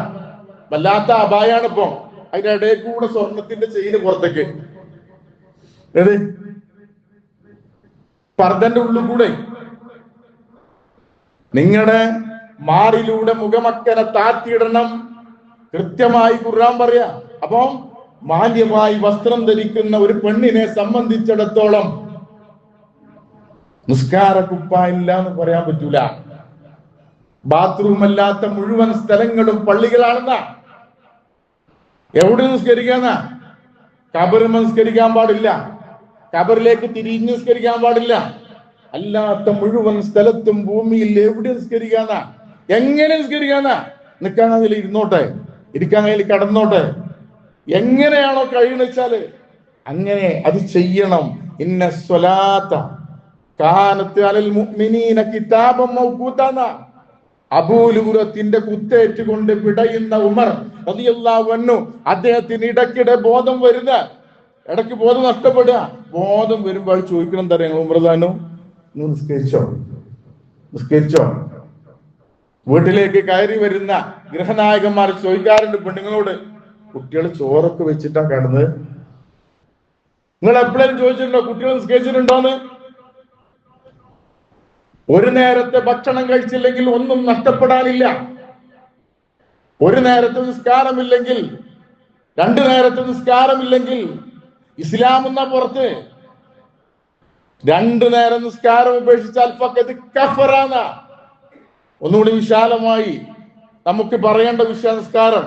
Speaker 1: വല്ലാത്ത അബായാണ് ഇപ്പൊ. അതിന്റെ ഇടയിൽ കൂടെ സ്വർണത്തിന്റെ ചെയിന് പുറത്തേക്ക്, ഏത് പർദ്ദന്റെ ഉള്ളിൽ കൂടെ നിങ്ങളുടെ മാറിലൂടെ മുഖമക്കനെ താത്തിയിടണം. കൃത്യമായി ഖുർആൻ പറയാ. അപ്പൊ മാന്യമായി വസ്ത്രം ധരിക്കുന്ന ഒരു പെണ്ണിനെ സംബന്ധിച്ചിടത്തോളം നിസ്കാര കുപ്പായില്ല എന്ന് പറയാൻ പറ്റൂല. ബാത്റൂം അല്ലാത്ത മുഴുവൻ സ്ഥലങ്ങളും പള്ളികളാണെന്ന. എവിടെ നിസ്കരിക്കാന്ന? കബറിൽ നിസ്കരിക്കാൻ പാടില്ല, കബറിലേക്ക് തിരിഞ്ഞ് നിസ്കരിക്കാൻ പാടില്ല. അല്ലാത്ത മുഴുവൻ സ്ഥലത്തും ഭൂമിയിൽ എവിടെ നിസ്കരിക്കാന്ന? എങ്ങനെ നിസ്കരിക്കാന്ന? നിൽക്കാൻ കയ്യിൽ ഇരുന്നോട്ടെ, ഇരിക്കാൻ കയ്യിൽ കടന്നോട്ടെ, എങ്ങനെയാണോ കഴിയുന്നെച്ചാല് അങ്ങനെ അത് ചെയ്യണം. ഇന്ന സ്വലാത്ത കാനത്ത് അലൽ മുഅ്മിനീന കിതാബൻ മൗഖൂതാന. അബൂലുഹുറത്തിന്റെ കുത്തേറ്റുകൊണ്ട് പിടയുന്ന ഉമർ റളിയല്ലാഹു അൻഹു, അദ്ദേഹത്തിന് ഇടയ്ക്കിടെ ബോധം വരുന്ന, ഇടയ്ക്ക് ബോധം നഷ്ടപ്പെടുക. ബോധം വരുമ്പോൾ ചോദിക്കണം, എന്താ പറയുക, ഉമർദാനു നിസ്കരിച്ചോ? നിസ്കരിച്ചോ? വീട്ടിലേക്ക് കയറി വരുന്ന ഗൃഹനായകന്മാർ ചോദിക്കാറുണ്ട് പെണ്ണുങ്ങളോട്, കുട്ടികൾ ചോറൊക്കെ വെച്ചിട്ടാ കിടന്നത്? നിങ്ങൾ എപ്പോഴും ചോദിച്ചിട്ടുണ്ടോ കുട്ടികൾ നിസ്കരിച്ചിട്ടുണ്ടോന്ന്? ഒരു നേരത്തെ ഭക്ഷണം കഴിച്ചില്ലെങ്കിൽ ഒന്നും നഷ്ടപ്പെടാനില്ല. ഒരു നേരത്തെ നിസ്കാരമില്ലെങ്കിൽ, രണ്ടു നേരത്തെ നിസ്കാരമില്ലെങ്കിൽ ഇസ്ലാം എന്ന പുറത്ത്. രണ്ടു നേരം നിസ്കാരം ഉപേക്ഷിച്ചാൽ ഫഖദ് കഫറാന. ഒന്നുകൂടി വിശാലമായി നമുക്ക് പറയേണ്ട വിഷയ നിസ്കാരം.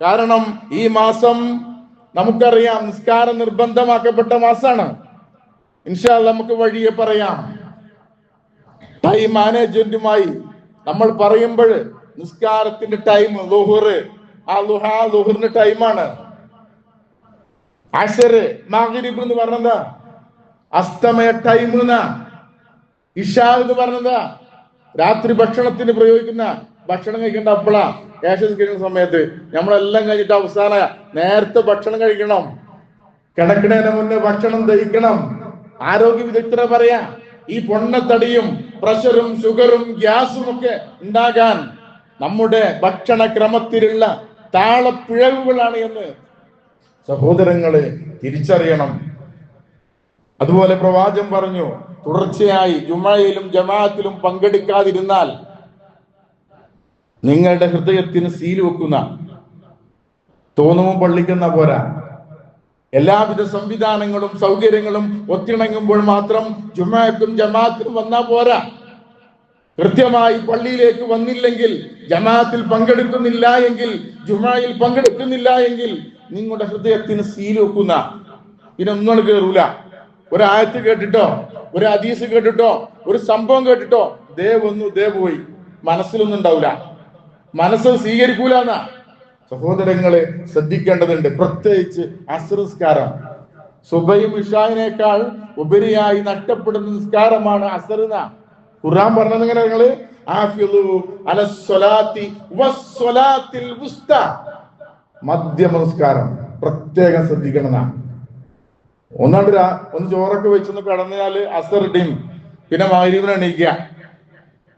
Speaker 1: കാരണം ഈ മാസം നമുക്കറിയാം നിസ്കാരം നിർബന്ധമാക്കപ്പെട്ട മാസമാണ്. ഇൻഷാ അല്ലാഹ് നമുക്ക് വഴിയെ പറയാം. ടൈം മാനേജ്മെന്റുമായി നമ്മൾ പറയുമ്പോൾ നിസ്കാരത്തിന്റെ ടൈം ളുഹർ, ആ ളുഹറിന്റെ ടൈമാണ്. അശർ മഗ്രിബ് എന്ന് പറഞ്ഞതാ അസ്തമയ ടൈം. ഇശാ എന്ന് പറഞ്ഞതാ രാത്രി ഭക്ഷണത്തിന് പ്രയോഗിക്കുന്ന, ഭക്ഷണം കഴിക്കേണ്ട അപ്പളാ ഏഷ്യ കഴിക്കുന്ന സമയത്ത്. നമ്മളെല്ലാം കഴിഞ്ഞിട്ട് അവസാന നേരത്തെ ഭക്ഷണം കഴിക്കണം. കിടക്കുന്നതിന് മുന്നേ ഭക്ഷണം ദഹിക്കണം. ആരോഗ്യ വിദഗ്ധരെ പറയാ, ഈ പൊണ്ണത്തടിയും പ്രഷറും ഷുഗറും ഗ്യാസും ഒക്കെ ഉണ്ടാകാൻ നമ്മുടെ ഭക്ഷണക്രമത്തിലുള്ള താളപ്പിഴവുകളാണ് എന്ന് സഹോദരങ്ങളെ തിരിച്ചറിയണം. അതുപോലെ പ്രവാചകൻ പറഞ്ഞു, തുടർച്ചയായി ജുമയിലും ജമാഅത്തിലും പങ്കെടുക്കാതിരുന്നാൽ നിങ്ങളുടെ ഹൃദയത്തിന് സീൽ വെക്കുന്ന, തോന്നുമ്പോൾ പള്ളിക്കുന്ന പോരാ, എല്ലാവിധ സംവിധാനങ്ങളും സൗകര്യങ്ങളും ഒത്തിണങ്ങുമ്പോൾ മാത്രം ജുമഅത്തും ജമാഅത്തിനും വന്നാ പോരാ. കൃത്യമായി പള്ളിയിലേക്ക് വന്നില്ലെങ്കിൽ, ജമാഅത്തിൽ പങ്കെടുക്കുന്നില്ല എങ്കിൽ, ജുമയിൽ പങ്കെടുക്കുന്നില്ല എങ്കിൽ നിങ്ങളുടെ ഹൃദയത്തിന് സീൽ വെക്കുന്ന, ഇതിനൊന്നും കയറൂല. ഒരു ആയത്ത് കേട്ടിട്ടോ, ഒരു ഹദീസ് കേട്ടിട്ടോ, ഒരു സംഭവം കേട്ടിട്ടോ ദേ വന്നു ദേ പോയി, മനസ്സിലൊന്നും ഉണ്ടാവില്ല, മനസ്സ് സ്വീകരിക്കൂല എന്നാ. സഹോദരങ്ങളെ ശ്രദ്ധിക്കേണ്ടതുണ്ട്. പ്രത്യേകിച്ച് അസ്ർ നിസ്കാരം. സുബയും ഇശായിനേക്കാൾ ഉപരിയായി നഷ്ടപ്പെടുന്ന നിസ്കാരമാണ് അസ്ർ. ഖുർആൻ പറഞ്ഞത് എങ്ങനെ? നിങ്ങള് ആഫിളു അലസ്സലാത്തി വസ്സലാത്തിൽ വുസ്ത, മധ്യമ നിസ്കാരം പ്രത്യേകം ശ്രദ്ധിക്കണം. ഒന്ന് ചോറൊക്കെ വെച്ചൊന്ന് കടന്നാല് അസ്ർ ടീം, പിന്നെ മഗ്രിബിന് എണീക്കുക.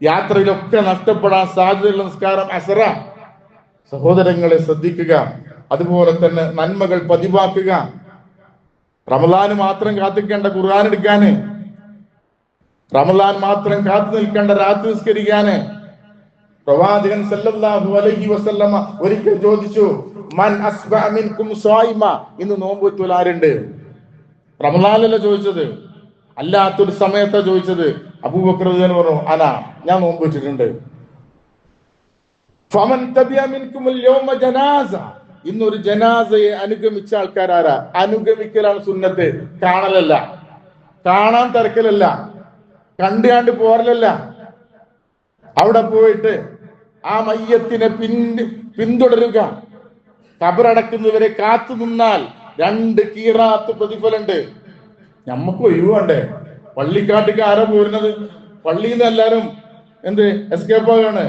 Speaker 1: യാത്രയിലൊക്കെ നഷ്ടപ്പെടാൻ സാധ്യതയുള്ള നിസ്കാരം അസ്റ. സഹോദരങ്ങളെ ശ്രദ്ധിക്കുക. അതുപോലെ തന്നെ നന്മകൾ പതിവാക്കുക. റമദാന് മാത്രം കാത്തിക്കേണ്ട ഖുർആൻ എടുക്കാന്, റമദാൻ മാത്രം കാത്തു നിൽക്കേണ്ട രാത്രി നിസ്കരിക്കാന്. പ്രവാചകൻ സല്ലല്ലാഹു അലൈഹി വസല്ലമ ഒരിക്കൽ ചോദിച്ചു, മൻ അസ്ബഅ മിൻകും സ്വായിമ, ഇന്ന് നോമ്പ് വെച്ചോൽ ആരുണ്ട്? റമദാനിലല്ല ചോദിച്ചത്, അല്ലാത്തൊരു സമയത്താ ചോദിച്ചത്. അബൂബക്കർ റളിയല്ലാഹു അൻഹു പറഞ്ഞു, അനാ, ഞാൻ നോമ്പ് വെച്ചിട്ടുണ്ട്. ഫമൻ തബിഅ മിൻകുമുൽ യൗമ ജനാസ, ഇന്നൊരു ജനാസയെ അനുഗമിച്ച ആൾക്കാരാരാ? അനുഗമിക്കലാണ് സുന്നത്ത്, കാണലല്ല, കാണാൻ തിരക്കലല്ല, കണ്ടുകാണ്ട് പോരലല്ല. അവിടെ പോയിട്ട് ആ മയ്യത്തിനെ പിന്തുടരുക. ഖബറടക്കുന്നവരെ കാത്തു നിന്നാൽ 2 ഖീറാത്ത് പ്രതിഫലുണ്ട്. നമ്മക്ക് ഒഴിവുണ്ടേ? പള്ളിക്കാട്ടിക്ക് ആരാ പോരുന്നത്? പള്ളിയിൽ നിന്ന് എല്ലാരും എസ്കേപ്പ് ആകാണ്.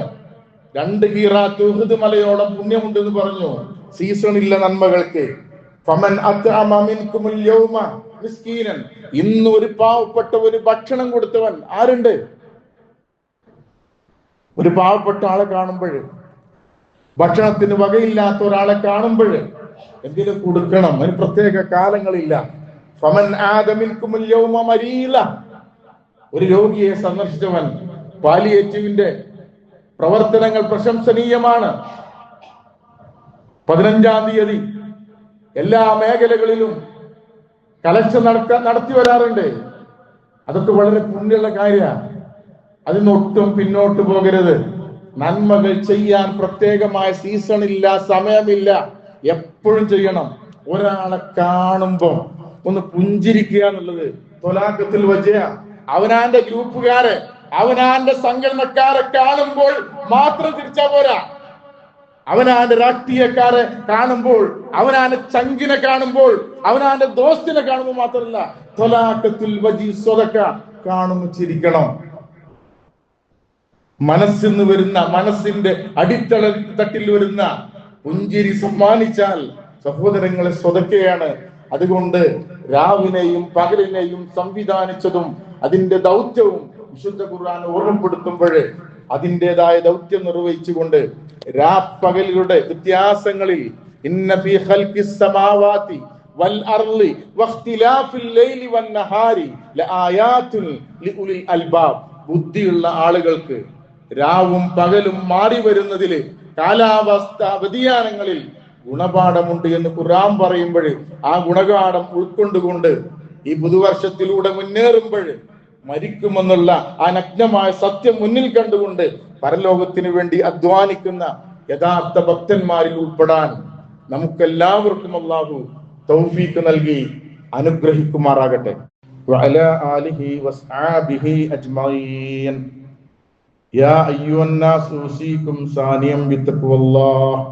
Speaker 1: 2 ഖീറാത്ത് ഉഹുദ് മലയോളം പുണ്യമുണ്ടെന്ന് പറഞ്ഞു. സീസണില്ല നന്മകൾക്ക്. ഫമൻ അത്അമ മിൻകുമുൽ യൗമ മിസ്കീനൻ, ഇന്ന് ഒരു പാവപ്പെട്ട ഒരു ഭക്ഷണം കൊടുത്തവൻ ആരുണ്ട്? ഒരു പാവപ്പെട്ട ആളെ കാണുമ്പോൾ, ഭക്ഷണത്തിന് വകയില്ലാത്ത ഒരാളെ കാണുമ്പോൾ എന്തിനും കൊടുക്കണം. അതിന് പ്രത്യേക കാലങ്ങളില്ല. ഫമൻ ആദ മിൻകുമുൽ യൗമ മരീല, ഒരു രോഗിയെ സന്ദർശിച്ചവൻ. പാലിയേറ്റീവിന്റെ പ്രവർത്തനങ്ങൾ പ്രശംസനീയമാണ്. 15-ാം തീയതി എല്ലാ മേഖലകളിലും കലക്ഷൻ നടത്തി വരാറുണ്ട്. അതൊക്കെ വളരെ പുണ്യമുള്ള കാര്യമാണ്. അതിനൊട്ടും പിന്നോട്ട് പോകരുത്. നന്മകൾ ചെയ്യാൻ പ്രത്യേകമായ സീസണില്ല, സമയമില്ല, എപ്പോഴും ചെയ്യണം. ഒരാളെ കാണുമ്പോൾ ഒന്ന് പുഞ്ചിരിക്കുക എന്നുള്ളത് തൊലാഖത്തിൽ വജയ. അവനാന്റെ ഗ്രൂപ്പുകാരെ, അവനാന്റെ സംഘടനക്കാരെ കാണുമ്പോൾ മാത്രം തിരിച്ചാ പോരാ. അവനാന്റെ രാഷ്ട്രീയക്കാരെ കാണുമ്പോൾ, അവനാന്റെ ചങ്കിനെ കാണുമ്പോൾ, അവനാന്റെ ദോസ്തിനെ കാണുമ്പോൾ മാത്രമല്ല, തൊലാഖത്തിൽ വജി സ്വതക്ക കാണുമ്പോൾ ചിരിക്കണം. മനസ്സിൽ നിന്ന് വരുന്ന, മനസ്സിന്റെ അടിത്തള തട്ടിൽ വരുന്ന പുഞ്ചിരി സമ്മാനിച്ചാൽ സഹോദരങ്ങളെ സ്വതക്കയാണ്. അതുകൊണ്ട് രാവിനെയും പകലിനെയും സംവിധാനിച്ചതും അതിന്റെ ദൗത്യവും വിശുദ്ധ ഖുർആൻ ഓർമ്മപ്പെടുത്തുമ്പോൾ അതിൻ്റെതായ ദൗത്യം നിർവഹിച്ചുകൊണ്ട് രാപ്പകലുടെ വ്യത്യാസങ്ങളിൽ ഇന്ന ഫീ ഖൽഖിസ് സമാവാതി വൽ അർളി വഖ്തിലാഫിൽ ലൈലി വൻ നഹാരി ലആയാതുൻ ലിഉലിൽ അൽബാബ്, ബുദ്ധിയുള്ള ആളുകൾക്ക് രാവും പകലും മാറി വരുന്നതിൽ, കാലാവസ്ഥ വ്യതിയാനങ്ങളിൽ ഗുണപാഠമുണ്ട് എന്ന് ഖുർആൻ പറയുമ്പോൾ ആ ഗുണപാഠം ഉൾക്കൊണ്ടുകൊണ്ട് ഈ പുതുവർഷത്തിലൂടെ മുന്നേറുമ്പോൾ മരിക്കുമെന്നുള്ള ആ നഗ്നമായ സത്യം മുന്നിൽ കണ്ടുകൊണ്ട് പരലോകത്തിന് വേണ്ടി അധ്വാനിക്കുന്ന യഥാർത്ഥ ഭക്തന്മാരിൽ ഉൾപ്പെടാൻ നമുക്കെല്ലാവർക്കും അല്ലാഹു തൗഫീഖ് നൽകി അനുഗ്രഹിക്കുമാറാകട്ടെ. വഅലാ ആലിഹി വസ്ഹാബിഹി അജ്മഈൻ. യാ അയ്യുഹന്നാസ് ഉസീകും സാനിയം ബിത്തഖ്വല്ലാഹ്.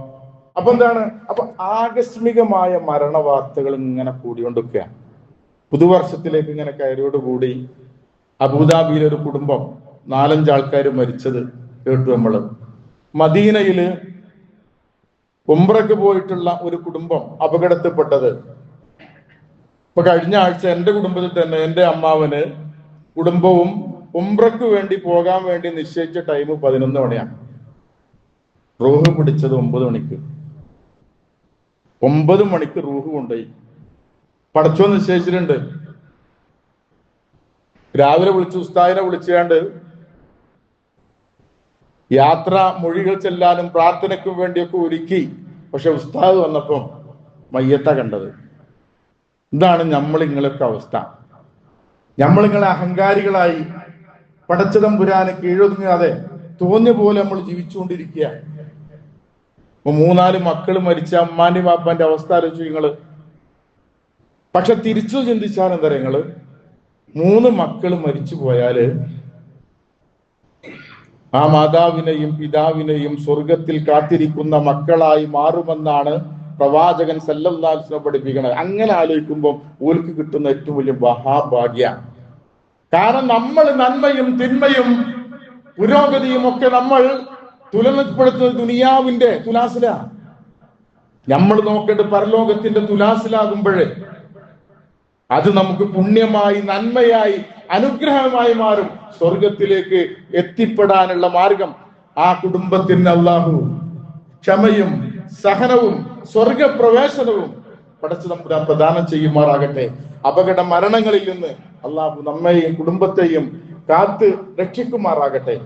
Speaker 1: അപ്പൊ എന്താണ്? അപ്പൊ ആകസ്മികമായ മരണവാർത്തകൾ ഇങ്ങനെ കൂടിക്കൊണ്ടിരിക്കുകയാണ്. പുതുവർഷത്തിലേക്ക് ഇങ്ങനെ കയറിയോടുകൂടി അബുദാബിയിലെ ഒരു കുടുംബം 4-5 ആൾക്കാർ മരിച്ചത് കേട്ടു നമ്മള്. മദീനയില് ഉംറക്ക് പോയിട്ടുള്ള ഒരു കുടുംബം അപകടത്തിൽപ്പെട്ടത്. ഇപ്പൊ കഴിഞ്ഞ ആഴ്ച എന്റെ കുടുംബത്തിൽ തന്നെ എന്റെ അമ്മാവന് കുടുംബവും ഉംറക്ക് വേണ്ടി പോകാൻ വേണ്ടി നിശ്ചയിച്ച ടൈം 11 മണിയാണ്. റൂഹ് പിടിച്ചത് 9 മണിക്ക്. 9 മണിക്ക് റൂഹ് കൊണ്ടുപോയി. പടച്ചോ നിശ്ചയിച്ചിട്ടുണ്ട്. രാവിലെ വിളിച്ച് ഉസ്താദിനെ വിളിച്ചാണ്ട് യാത്ര മൊഴികൾ ചെല്ലാനും പ്രാർത്ഥനയ്ക്കും വേണ്ടിയൊക്കെ ഒരുക്കി. പക്ഷെ ഉസ്താദ് വന്നപ്പം മയ്യത്ത കണ്ടത്. ഇതാണ് നമ്മളിങ്ങളൊക്കെ അവസ്ഥ. നമ്മളിങ്ങളെ അഹങ്കാരികളായി പടച്ചതമ്പുരാന് കീഴൊതുങ്ങാതെ തോന്നിയ പോലെ നമ്മൾ ജീവിച്ചുകൊണ്ടിരിക്കുക. ഇപ്പൊ 3-4 മക്കൾ മരിച്ച അമ്മാന്റെ ബാപ്പാന്റെ അവസ്ഥ ആലോചിച്ചു നിങ്ങള്. പക്ഷെ തിരിച്ചു ചിന്തിച്ചാൽ എന്താ നിങ്ങള്, 3 മക്കൾ മരിച്ചു പോയാല് ആ മാതാവിനെയും പിതാവിനെയും സ്വർഗത്തിൽ കാത്തിരിക്കുന്ന മക്കളായി മാറുമെന്നാണ് പ്രവാചകൻ സല്ലല്ലാഹു അലൈഹി വസല്ലം പഠിപ്പിക്കുന്നത്. അങ്ങനെ ആലോചിക്കുമ്പോൾ ഓർക്ക് കിട്ടുന്ന ഏറ്റവും വലിയ മഹാഭാഗ്യ. കാരണം നമ്മൾ നന്മയും തിന്മയും പുരോഗതിയും ഒക്കെ നമ്മൾ തുലനപ്പെടുത്തുന്നത് ദുനിയാവിന്റെ തുലാസിലാണ്. നമ്മൾ നോക്കേണ്ട പരലോകത്തിന്റെ തുലാസിലാകുമ്പോഴേ അത് നമുക്ക് പുണ്യമായി, നന്മയായി, അനുഗ്രഹമായി മാറും. സ്വർഗത്തിലേക്ക് എത്തിപ്പെടാനുള്ള മാർഗം ആ കുടുംബത്തിന് അല്ലാഹു ക്ഷമയും സഹനവും സ്വർഗപ്രവേശനവും പടച്ചു തമ്പുരാൻ പ്രദാനം ചെയ്യുമാറാകട്ടെ. അപകട മരണങ്ങളിൽ നിന്ന് അല്ലാഹു നമ്മെയും കുടുംബത്തെയും കാത്ത് രക്ഷിക്കുമാറാകട്ടെ.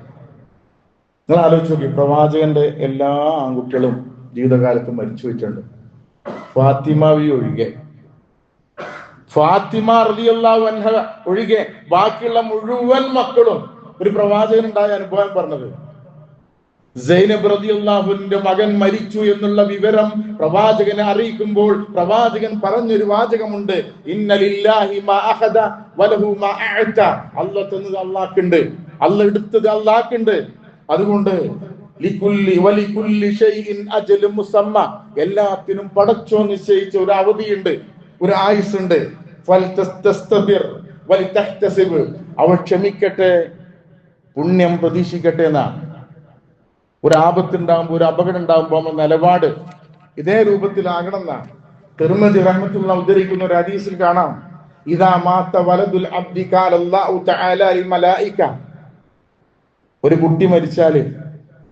Speaker 1: നിങ്ങൾ ആലോചിച്ച് നോക്കി, പ്രവാചകന്റെ എല്ലാ ആൺകുട്ടികളും ജീവിതകാലത്ത് മരിച്ചു വെച്ചിട്ടുണ്ട്. ഫാത്തിമാവി ഒഴികെ, ഫാത്തിമ റളിയല്ലാഹു അൻഹ ഒഴികെ ബാക്കിയുള്ള മുഴുവൻ മക്കളും ഒരു പ്രവാചകൻ ഉണ്ടായ അനുഭവം പറഞ്ഞത്. സൈനബ് റളിയല്ലാഹുവിന്റെ മകൻ മരിച്ചു എന്നുള്ള വിവരം പ്രവാചകനെ അറിയിക്കുമ്പോൾ പ്രവാചകൻ പറഞ്ഞൊരു വാചകമുണ്ട്, ഇന്ന ലില്ലാഹി മാ അഖദ വലഹു മാ അഅത. അല്ലാഹ് തന്നത് അല്ലാഹ്ക്കുണ്ട്, അല്ലാഹ് എടുത്തത് അല്ലാഹ്ക്കുണ്ട്. അതുകൊണ്ട് ലികുല്ലി ഷൈഇൻ അജലു മുസമ്മ, എല്ലാത്തിനും പടച്ചോ നിശ്ചയിച്ച ഒരു അവധിയുണ്ട്, ഒരു ആയുസ്സുണ്ട്. അവൾ ക്ഷമിക്കട്ടെ, പുണ്യം പ്രതീക്ഷിക്കട്ടെ എന്നാണ്. ഒരു ആപത്തുണ്ടാകുമ്പോൾ, ഒരു അപകടം ഉണ്ടാകുമ്പോൾ നമ്മൾ നിലപാട് ഇതേ രൂപത്തിലാകണം എന്നാണ്. തിർമിദി റഹ്മത്തുള്ളാഹി ഉദ്ധരിക്കുന്ന ഒരു ഹദീസിൽ കാണാം, ഇദാ മാത വലദുൽ അബ്ദി ഖാല അല്ലാഹു തആല ലിൽ മലായിക, ഒരു കുട്ടി മരിച്ചാല്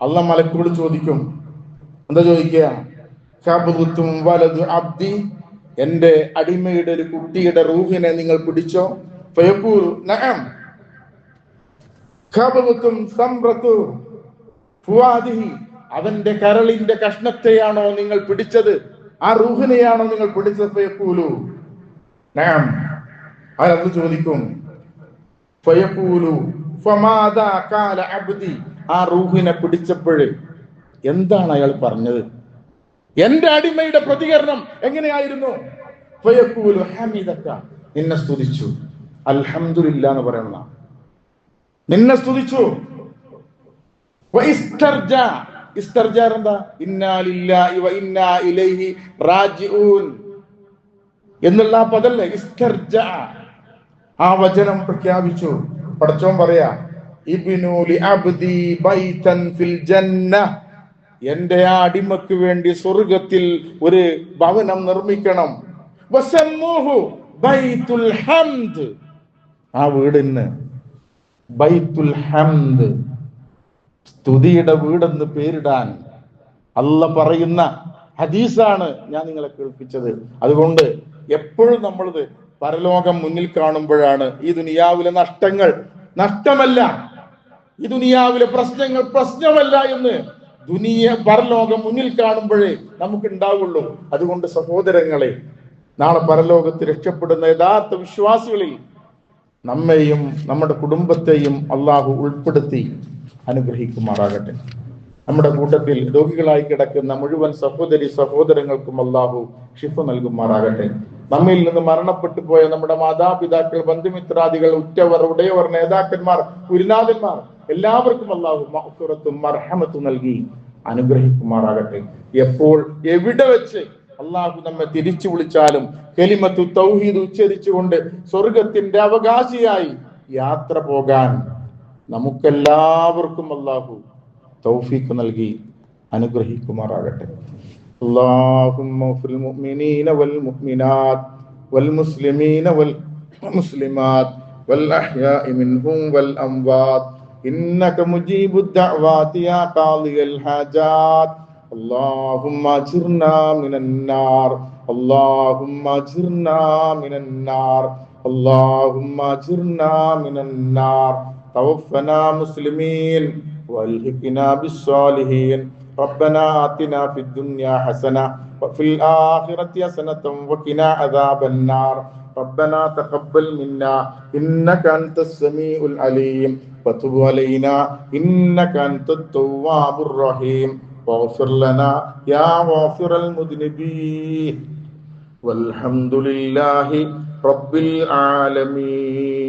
Speaker 1: അള്ളാഹ് മലക്കുകൾ ചോദിക്കും. എന്താ ചോദിക്കുക? ഖബദതും വലദു അബ്ദി, എന്റെ അടിമയുടെ ഒരു കുട്ടിയുടെ റൂഹിനെ നിങ്ങൾ പിടിച്ചോ? ഫയഖൂലു നഅം. ഖബദതും സംറതു ഫുവാദിഹി, അവന്റെ കരളിന്റെ കഷ്ണത്തെയാണോ നിങ്ങൾ പിടിച്ചത്? ആ റൂഹിനെയാണോ നിങ്ങൾ പിടിച്ചത്? ഫയഖൂലു നഅം. അയാൾ ചോദിക്കും, ഫയഖൂലു ഫമാദാ ഖാല അബ്ദി, ആ റൂഹിനെ പിടിച്ചപ്പോൾ എന്താണ് അയാൾ പറഞ്ഞത്? എന്റെ അടിമയുടെ പ്രതികരണം എങ്ങനെയായിരുന്നു? ഫയഖൂലു ഹമിദക, നിന്നെ സ്തുതിച്ചു. അൽഹംദുലില്ലാ എന്ന് പറയുന്ന, നിന്നെ സ്തുതിച്ചു. വഇസ്തർജ, ഇസ്തർജ എന്താ? ഇന്നാ ലില്ലാഹി വ ഇന്നാ ഇലൈഹി റാജിഊൻ എന്നുള്ള പദല്ലേ ഇസ്തർജ. ആ വചനം പ്രഖ്യാപിച്ചു. പടച്ചോൻ പറയാ, ഇബ്നു ലി അബ്ദി ബൈതൻ ഫിൽ ജന്ന, എന്റെ ആ അടിമക്ക് വേണ്ടി സ്വർഗത്തിൽ ഒരു ഭവനം നിർമ്മിക്കണം. വസമ്മൂഹു ബൈത്തുൽ ഹംദ്, ആ വീടിന് ബൈത്തുൽ ഹംദ്, സ്തുതിയുടെ വീടെന്ന് പേരിടാൻ അല്ലാഹ് പറയുന്ന ഹദീസാണ് ഞാൻ നിങ്ങളെ കേൾപ്പിച്ചത്. അതുകൊണ്ട് എപ്പോഴും നമ്മളിത് പരലോകം മുന്നിൽ കാണുമ്പോഴാണ് ഈ ദുനിയാവിലെ നഷ്ടങ്ങൾ നഷ്ടമല്ല, ഈ ദുനിയാവിലെ പ്രശ്നങ്ങൾ പ്രശ്നമല്ല എന്ന് പരലോകം മുന്നിൽ കാണുമ്പോഴേ നമുക്ക് ഉണ്ടാവുള്ളൂ. അതുകൊണ്ട് സഹോദരങ്ങളെ, നാളെ പരലോകത്ത് രക്ഷപ്പെടുന്ന യഥാർത്ഥ വിശ്വാസികളിൽ നമ്മെയും നമ്മുടെ കുടുംബത്തെയും അള്ളാഹു ഉൾപ്പെടുത്തി അനുഗ്രഹിക്കുമാറാകട്ടെ. നമ്മുടെ കൂട്ടത്തിൽ രോഗികളായി കിടക്കുന്ന മുഴുവൻ സഹോദരി സഹോദരങ്ങൾക്കും അള്ളാഹു ഷിഫ നൽകുമാറാകട്ടെ. നമ്മിൽ നിന്ന് മരണപ്പെട്ടു പോയ നമ്മുടെ മാതാപിതാക്കൾ, ബന്ധുമിത്രാദികൾ, ഉറ്റവർ, ഉടയവർ, നേതാക്കന്മാർ, ഗുരുനാഥന്മാർ എല്ലാവർക്കും അള്ളാഹു മഗ്ഫിറത്തും മർഹമത്തും നൽകി അനുഗ്രഹിക്കുമാറാകട്ടെ. എപ്പോൾ എവിടെ വെച്ച് അള്ളാഹു നമ്മെ തിരിച്ചു വിളിച്ചാലും കലിമത്തു തൗഹീദ് ഉച്ചരിച്ചുകൊണ്ട് സ്വർഗത്തിന്റെ അവകാശിയായി യാത്ര പോകാൻ നമുക്കെല്ലാവർക്കും അള്ളാഹു തൗഫീഖ് നൽകി അനുഗ്രഹിക്കുമാറാകട്ടെ. اللهم اغفر للمؤمنين والمؤمنات والمسلمين والمسلمات والأحياء منهم والأموات إنك مجيب الدعوات يا قاضي الحاجات. اللهم أجرنا من النار، اللهم أجرنا من النار، اللهم أجرنا من النار. توفنا مسلمين والحقنا بالصالحين. ربنا آتنا في الدنيا حسنة وفي الآخرة حسنة وقنا عذاب النار. ربنا تقبل منا إنك أنت السميع العليم وتب علينا إنك أنت التواب الرحيم واغفر لنا يا غافر المذنبين والحمد لله رب العالمين.